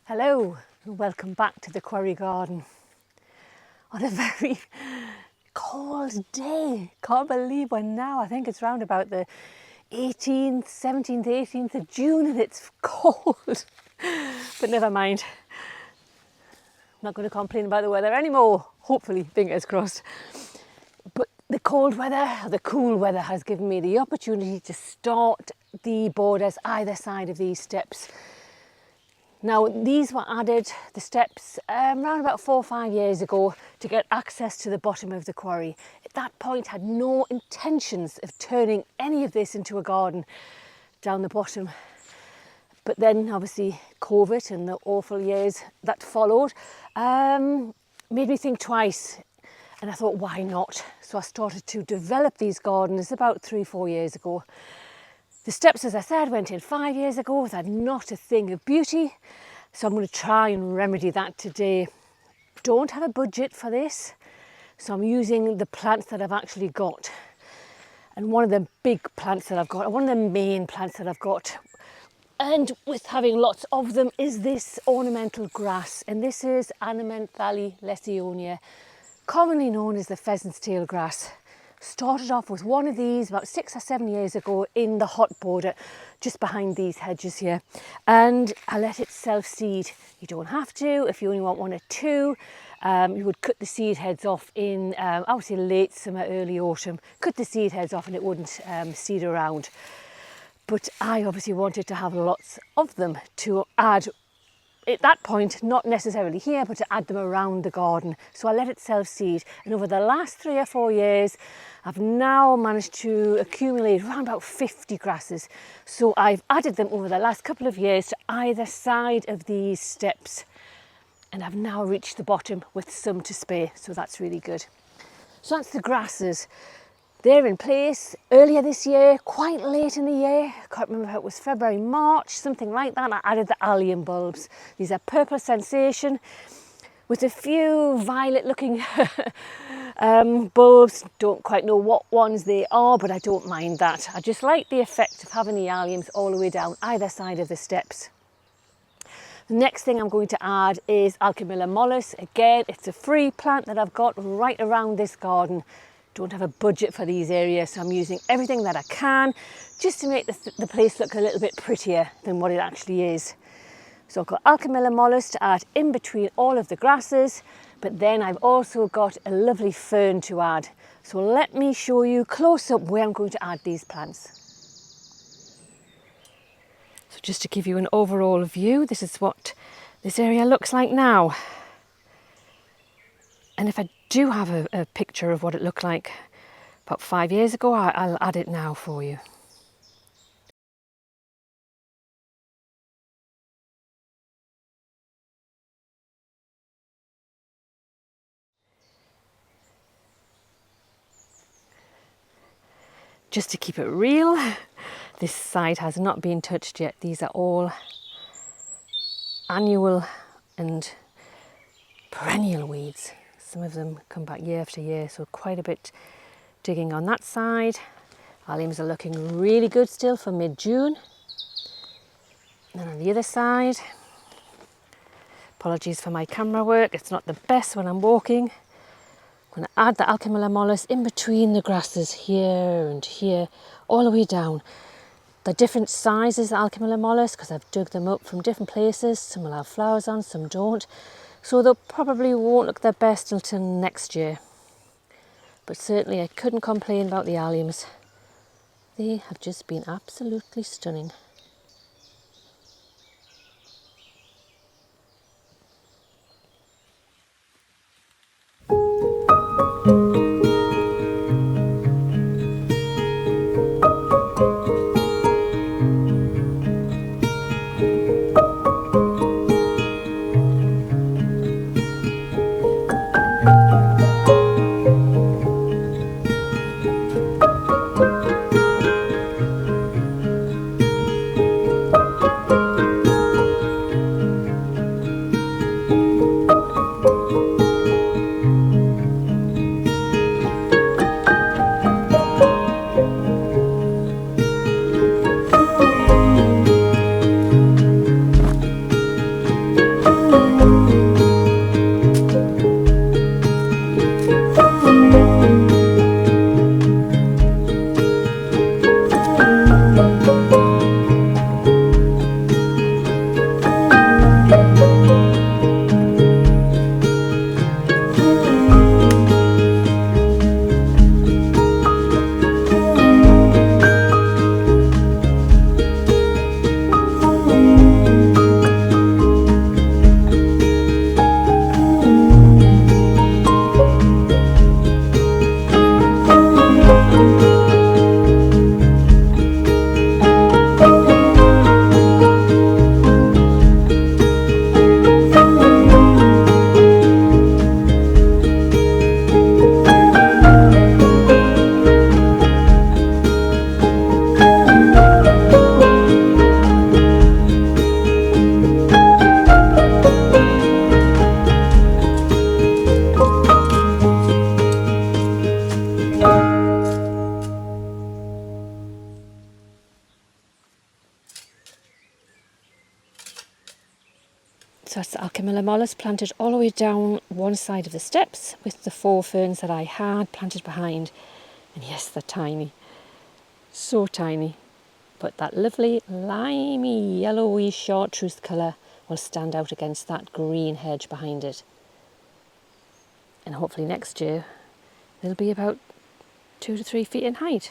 Hello and welcome back to the Quarry Garden on a very cold day. Can't believe we're now, I think it's round about the 18th, 17th, 18th of June and it's cold. But never mind. I'm not going to complain about the weather anymore, hopefully, fingers crossed. But the cold weather, the cool weather has given me the opportunity to start the borders either side of these steps. Now these were added, the steps, around about 4 or 5 years ago to get access to the bottom of the quarry. At that point had no intentions of turning any of this into a garden down the bottom. But then obviously COVID and the awful years that followed made me think twice, and I thought, why not? So I started to develop these gardens about 3 or 4 years ago. The steps, as I said, went in 5 years ago. They're not a thing of beauty, so I'm going to try and remedy that today. Don't have a budget for this, so I'm using the plants that I've actually got. And one of the big plants that I've got, one of the main plants that I've got, and with having lots of them, is this ornamental grass. And this is Ornamental lesionia, commonly known as the pheasant's tail grass. Started off with one of these about 6 or 7 years ago in the hot border just behind these hedges here, and I let it self-seed. You don't have to. If you only want 1 or 2, you would cut the seed heads off in I would say late summer, early autumn. Cut the seed heads off and it wouldn't seed around. But I obviously wanted to have lots of them to add at that point, not necessarily here, but to add them around the garden. So I let it self-seed, and over the last 3 or 4 years, I've now managed to accumulate around about 50 grasses. So I've added them over the last couple of years to either side of these steps, and I've now reached the bottom with some to spare, so that's really good. So that's the grasses. They're in place earlier this year, quite late in the year. I can't remember if it was February, March, something like that. I added the allium bulbs. These are purple sensation with a few violet looking bulbs. Don't quite know what ones they are, but I don't mind that. I just like the effect of having the alliums all the way down either side of the steps. The next thing I'm going to add is Alchemilla mollis. Again, it's a free plant that I've got right around this garden. Don't have a budget for these areas, so I'm using everything that I can just to make the place look a little bit prettier than what it actually is. So I've got Alchemilla mollis to add in between all of the grasses, but then I've also got a lovely fern to add. So let me show you close up where I'm going to add these plants. So just to give you an overall view, this is what this area looks like now. And if I do have a picture of what it looked like about 5 years ago, I'll add it now for you. Just to keep it real, this side has not been touched yet. These are all annual and perennial weeds. Some of them come back year after year, so quite a bit digging on that side. Alliums are looking really good still for mid-June. And then on the other side, apologies for my camera work, it's not the best when I'm walking. I'm going to add the Alchemilla mollis in between the grasses here and here, all the way down. They're different sizes, the Alchemilla mollis, because I've dug them up from different places. Some will have flowers on, some don't. So they'll probably won't look their best until next year. But certainly I couldn't complain about the alliums. They have just been absolutely stunning. So that's the Alchemilla mollis planted all the way down one side of the steps with the 4 ferns that I had planted behind. And yes, they're tiny, so tiny. But that lovely limey yellowy chartreuse colour will stand out against that green hedge behind it. And hopefully next year they'll be about 2 to 3 feet in height.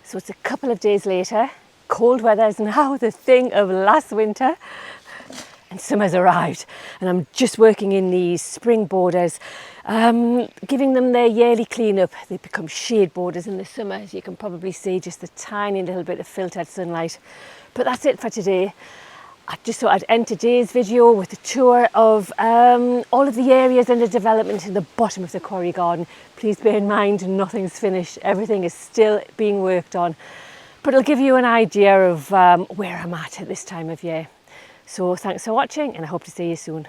So it's a couple of days later. Cold weather is now the thing of last winter, and summer's arrived, and I'm just working in these spring borders, giving them their yearly clean-up. They become shade borders in the summer, as you can probably see, just a tiny little bit of filtered sunlight. But that's it for today. I just thought I'd end today's video with a tour of all of the areas under development in the bottom of the quarry garden. Please bear in mind, nothing's finished. Everything is still being worked on. But it'll give you an idea of where I'm at this time of year. So thanks for watching, and I hope to see you soon.